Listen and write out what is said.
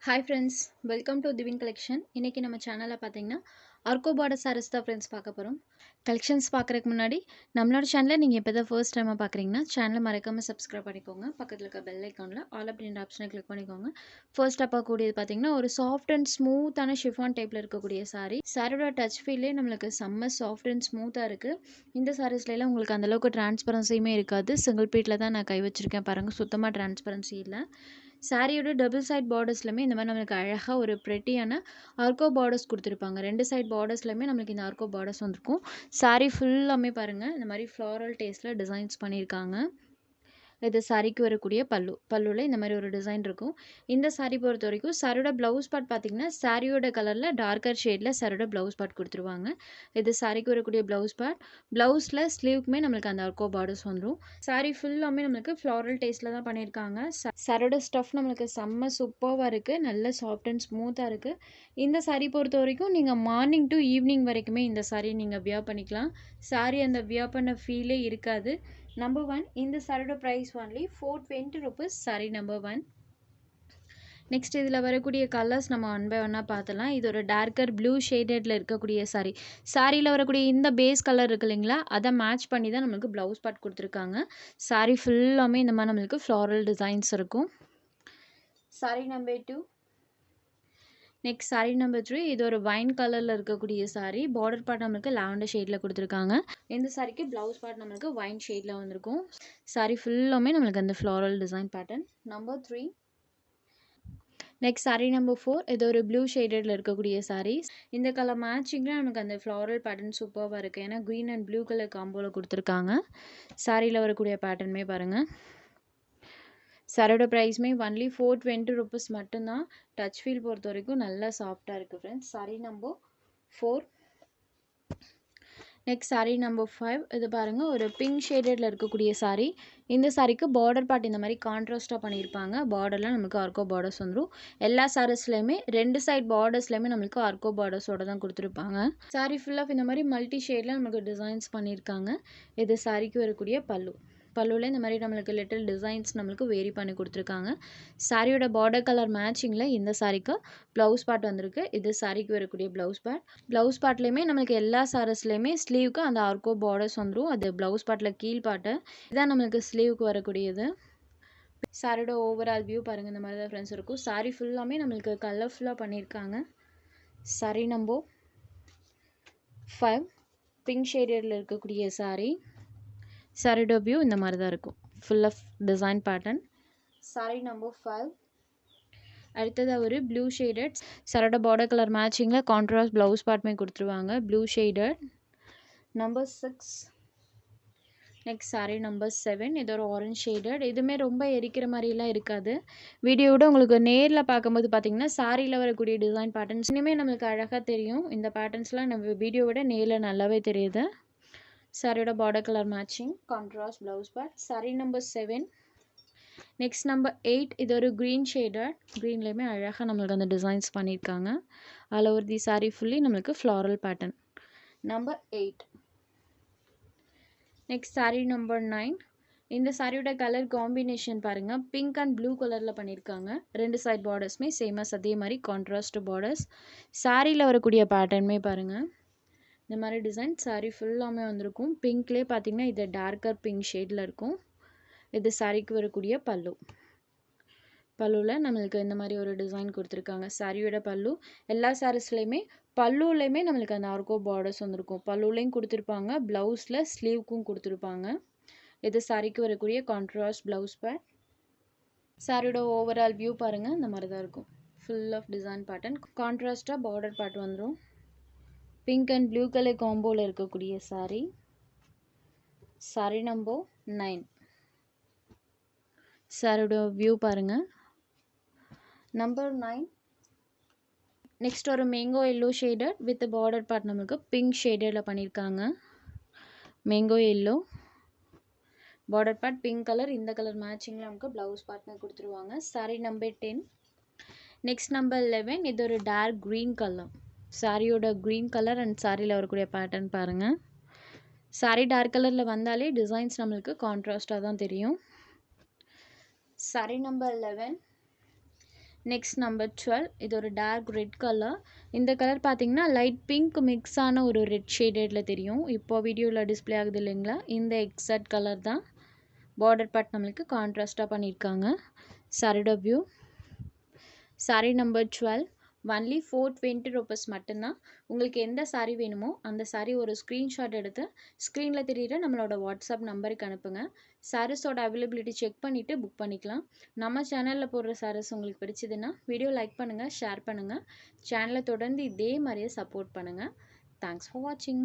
Hi friends, welcome to Divin Collection. இன்னைக்கு நம்ம சேனல்ல பாத்தீங்கன்னா ஆர்கோ பார்டர் sarees தான் friends பார்க்க போறோம். கலெக்ஷன்ஸ் பார்க்கறதுக்கு முன்னாடி நம்மளோட சேனலை நீங்க இப்பதான் ஃபர்ஸ்ட் டைமா பார்க்கறீங்கன்னா சேனலை மறக்காம சப்ஸ்கிரைப் பண்ணிக்கோங்க. பக்கத்துல இருக்க பெல் ஐகான்ல ஆல் அப்படின்ற ஆப்ஷனை கிளிக் பண்ணிக்கோங்க. ஃபர்ஸ்ட் அப்பா கூடியது பாத்தீங்கன்னா ஒரு சாஃப்ட் அண்ட் ஸ்மூத்தான ஷிஃபான் டைப்ல இருக்கக்கூடிய saree. சாரியோட டச் ஃபீலே நம்மளுக்கு செம்ம சாஃப்ட் அண்ட் ஸ்மூத்தா இருக்கு. இந்த சாரீஸ்ல எல்லாம் உங்களுக்கு அந்த அளவுக்கு டிரான்ஸ்பரன்சியுமே இருக்காது. சிங்கிள் பீட்ல தான் நான் கை வச்சிருக்கேன் பாருங்க. சுத்தமா டிரான்ஸ்பரன்சி இல்ல. சாரியோட டபுள் சைட் பார்டர்ஸ்லையுமே இந்த மாதிரி நம்மளுக்கு அழகாக ஒரு ப்ரெட்டியான ஆர்கோ பார்டர்ஸ் கொடுத்துருப்பாங்க. ரெண்டு சைட் பார்டர்ஸ்லையுமே நம்மளுக்கு இந்த ஆர்கோ பார்டர்ஸ் வந்திருக்கும். சாரி ஃபுல்லாமே பாருங்கள் இந்த மாதிரி ஃப்ளாரல் டேஸ்ட்டில் டிசைன்ஸ் பண்ணியிருக்காங்க. இது சாரிக்கு வரக்கூடிய பல்லுவில் இந்த மாதிரி ஒரு டிசைன் இருக்கும். இந்த சாரி பொறுத்த வரைக்கும் சாரியோட ப்ளவுஸ் பார்ட் பார்த்தீங்கன்னா சாரியோட கலரில் டார்க்கர் ஷேடில் சாரியோட ப்ளவுஸ் பார்ட் கொடுத்துருவாங்க. இது சாரிக்கு வரக்கூடிய ப்ளவுஸ் பார்ட். ப்ளவுஸில் ஸ்லீவுக்குமே நம்மளுக்கு அந்த ஆர்கோ பார்டர்ஸ் வந்துடும். சாரி ஃபுல்லாமே நம்மளுக்கு ஃப்ளாரல் டேஸ்ட்டில் தான் பண்ணியிருக்காங்க. சாரியோட ஸ்டஃப் நம்மளுக்கு செம்ம சூப்பராக இருக்குது. நல்ல சாஃப்ட் அண்ட் ஸ்மூத்தாக இருக்குது. இந்த சாரி பொறுத்த வரைக்கும் நீங்கள் மார்னிங் டு ஈவினிங் வரைக்குமே இந்த சாரி நீங்கள் வியர் பண்ணிக்கலாம். சாரி அந்த வியர் பண்ண ஃபீலே இருக்காது. நம்பர் 1 இந்த சாரியோட price only 420 rupees. Sari number 1. Next இதில் வரக்கூடிய கலர்ஸ் நம்ம ஒன் பை ஒன்னாக பார்த்தலாம். இது ஒரு டார்க்கர் ப்ளூ ஷேடடில் இருக்கக்கூடிய சாரி. சாரியில் வரக்கூடிய இந்த பேஸ் கலர் இருக்கு இல்லைங்களா, அதை மேட்ச் பண்ணி தான் நம்மளுக்கு ப்ளவுஸ் பார்ட் கொடுத்துருக்காங்க. சாரி ஃபுல்லாமே இந்த மாதிரி நம்மளுக்கு ஃப்ளாரல் டிசைன்ஸ் இருக்கும். Sorry number 2. Next sari number 3. இது ஒரு வைன் கலரில் இருக்கக்கூடிய சாரி. பார்டர் பார்ட் நம்மளுக்கு லாவெண்டர் ஷேடில் கொடுத்துருக்காங்க. இந்த சாரிக்கு ப்ளவுஸ் பார்ட் நம்மளுக்கு வைன் ஷேடில் வந்திருக்கும். சாரி ஃபுல்லாமே நம்மளுக்கு அந்த floral design pattern. Number 3. Next sari number 4. இது ஒரு ப்ளூ ஷேடடில் இருக்கக்கூடிய சாரீஸ். இந்த கலர் மேட்சிங்கில் நமக்கு அந்த ஃப்ளாரல் பேட்டர்ன் சூப்பராக இருக்குது. ஏன்னா க்ரீன் அண்ட் ப்ளூ கலர் காம்போவில் கொடுத்துருக்காங்க. சாரியில் வரக்கூடிய பேட்டர்னுமே பாருங்கள். சாரியோட ப்ரைஸ்மே ஒன்லி 420 rupees மட்டும்தான். டச் ஃபீல் பொறுத்த வரைக்கும் நல்லா சாஃப்டாக இருக்குது friends. Sorry number 4. Next sari number 5. இது பாருங்கள் ஒரு பிங்க் ஷேடடில் இருக்கக்கூடிய சாரி. இந்த சாரிக்கு பார்டர் பார்ட் இந்த மாதிரி கான்ட்ராஸ்ட்டாக பண்ணியிருப்பாங்க. பார்டர்லாம் நமக்கு ஆர்கோ பார்டர்ஸ் வந்துடும். எல்லா சாரீஸ்லையுமே ரெண்டு சைட் பார்டர்ஸ்லையுமே நம்மளுக்கு ஆர்கோ பார்டர்ஸோடு தான் கொடுத்துருப்பாங்க. சாரி ஃபுல்லாக இந்த மாதிரி மல்டி ஷேடில் நமக்கு டிசைன்ஸ் பண்ணியிருக்காங்க. இது சாரிக்கு வரக்கூடிய பல்லுவில் இந்த மாதிரி நம்மளுக்கு லிட்டில் டிசைன்ஸ் நம்மளுக்கு வேரி பண்ணி கொடுத்துருக்காங்க. சாரியோட பார்டர் கலர் மேட்சிங்கில் இந்த சாரிக்கு ப்ளவுஸ் பார்ட் வந்திருக்கு. இது சாரிக்கு வரக்கூடிய ப்ளவுஸ் பார்ட். ப்ளவுஸ் பார்ட்லேயுமே நம்மளுக்கு எல்லா சாரீஸ்லையுமே ஸ்லீவுக்கு அந்த ஆர்கோ பார்டர்ஸ் வந்துடும். அது ப்ளவுஸ் பார்ட்டில் கீழ் பார்ட்டு இதான் நம்மளுக்கு ஸ்லீவுக்கு வரக்கூடியது. சாரியோட ஓவரால் வியூ பாருங்கள் இந்த மாதிரி தான் ஃப்ரெண்ட்ஸ் இருக்கும். சாரி ஃபுல்லாமே நம்மளுக்கு கலர்ஃபுல்லாக பண்ணியிருக்காங்க. Sorry number 5. பிங்க் ஷேடடில் இருக்கக்கூடிய சாரி. சாரியோட வியூ இந்த மாதிரி தான் இருக்கும். Full of design pattern. Sari number 5. அடுத்தது ஒரு ப்ளூ ஷேடட். சாரியோட பார்டர் கலர் மேட்சிங்கில் கான்ட்ராஸ்ட் ப்ளவுஸ் பார்ட்டுமே கொடுத்துருவாங்க. Blue shaded. Number 6. Next sari number 7. இது ஒரு ஆரஞ்ச் ஷேடட். இதுவுமே ரொம்ப எரிக்கிற மாதிரிலாம் இருக்காது. வீடியோவோட உங்களுக்கு நேரில் பார்க்கும்போது பார்த்தீங்கன்னா சாரியில் வரக்கூடிய டிசைன் பேட்டர்ன்ஸ் இனிமேல் நம்மளுக்கு அழகாக தெரியும். இந்த பேட்டர்ன்ஸ்லாம் நம்ம வீடியோவோட நேரில் நல்லாவே தெரியுது. சாரியோட border colour matching contrast blouse part. Sorry number 7. Next number 8. இது ஒரு க்ரீன் ஷேடட். க்ரீன்லேயுமே அழகாக நம்மளுக்கு அந்த டிசைன்ஸ் பண்ணியிருக்காங்க. All over the sari fully நம்மளுக்கு floral pattern. Number 8. Next sari number 9. இந்த சாரியோட கலர் காம்பினேஷன் பாருங்கள். பிங்க் அண்ட் ப்ளூ கலரில் பண்ணியிருக்காங்க. ரெண்டு சைட் பார்டர்ஸுமே சேமஸ் அதே மாதிரி கான்ட்ராஸ்ட் பார்டர்ஸ். சாரியில் வரக்கூடிய பேட்டர்னுமே பாருங்கள் இந்த மாதிரி டிசைன். சாரி ஃபுல்லாமே வந்திருக்கும். பிங்க்லேயே பார்த்தீங்கன்னா இது டார்க்கர் பிங்க் ஷேடில் இருக்கும். இது சாரிக்கு வரக்கூடிய பல்லுவில் நம்மளுக்கு இந்த மாதிரி ஒரு டிசைன் கொடுத்துருக்காங்க. சாரியோட பல்லு எல்லா சாரீஸ்லையுமே பல்லுலையுமே நம்மளுக்கு அந்த ஆர்கோ பார்டர்ஸ் வந்திருக்கும். பல்லுலையும் கொடுத்துருப்பாங்க. ப்ளவுஸில் ஸ்லீவ்க்கும் கொடுத்துருப்பாங்க. இது சாரிக்கு வரக்கூடிய கான்ட்ராஸ்ட் ப்ளவுஸ் பேட். சாரியோட ஓவரால் வியூ பாருங்கள் இந்த மாதிரி தான் இருக்கும். Full of design pattern. கான்ட்ராஸ்ட்டாக பார்டர் பார்ட் வந்துடும். பிங்க் அண்ட் ப்ளூ கலர் காம்போவில் இருக்கக்கூடிய சாரி. சாரி நம்பர் 9. சாரியோட வியூ பாருங்கள். நம்பர் 9. நெக்ஸ்ட் ஒரு mango yellow shaded with border part நம்மளுக்கு பிங்க் ஷேடடில் பண்ணியிருக்காங்க. Mango yellow border part pink colour. இந்த கலர் மேட்சிங்கில் நமக்கு ப்ளவுஸ் பார்ட்னு கொடுத்துருவாங்க. சாரி நம்பர் 10. Next number 11. இது ஒரு டார்க் க்ரீன் கலர். சாரியோட க்ரீன் கலர் அண்ட் சாரியில் வரக்கூடிய பேட்டர்ன் பாருங்கள். சாரி டார்க் கலரில் வந்தாலே டிசைன்ஸ் நம்மளுக்கு கான்ட்ராஸ்டாக தான் தெரியும். Sorry number 11. Next number 12. இது ஒரு டார்க் ரெட் கலர். இந்த கலர் பார்த்தீங்கன்னா லைட் பிங்க் மிக்ஸ் ஆன ஒரு ரெட் ஷேடடில் தெரியும். இப்போ வீடியோவில் டிஸ்ப்ளே ஆகுது இல்லைங்களா, இந்த எக்ஸாக்ட் கலர் தான். பார்டர் பார்ட் நம்மளுக்கு கான்ட்ராஸ்ட்டாக பண்ணியிருக்காங்க. சாரியோட view. Sorry number 12. Only 420 rupees மட்டும்தான். உங்களுக்கு எந்த சாரி வேணுமோ அந்த சாரி ஒரு ஸ்க்ரீன்ஷாட் எடுத்து ஸ்க்ரீனில் தெரியிற நம்மளோட வாட்ஸ்அப் நம்பருக்கு அனுப்புங்க. சாரீஸோட அவைலபிலிட்டி செக் பண்ணிவிட்டு புக் பண்ணிக்கலாம். நம்ம சேனலில் போடுற சாரீஸ் உங்களுக்கு பிடிச்சதுன்னா வீடியோ லைக் பண்ணுங்கள், ஷேர் பண்ணுங்கள். சேனலை தொடர்ந்து இதே மாதிரியே சப்போர்ட் பண்ணுங்கள். தேங்க்ஸ் ஃபார் வாட்சிங்.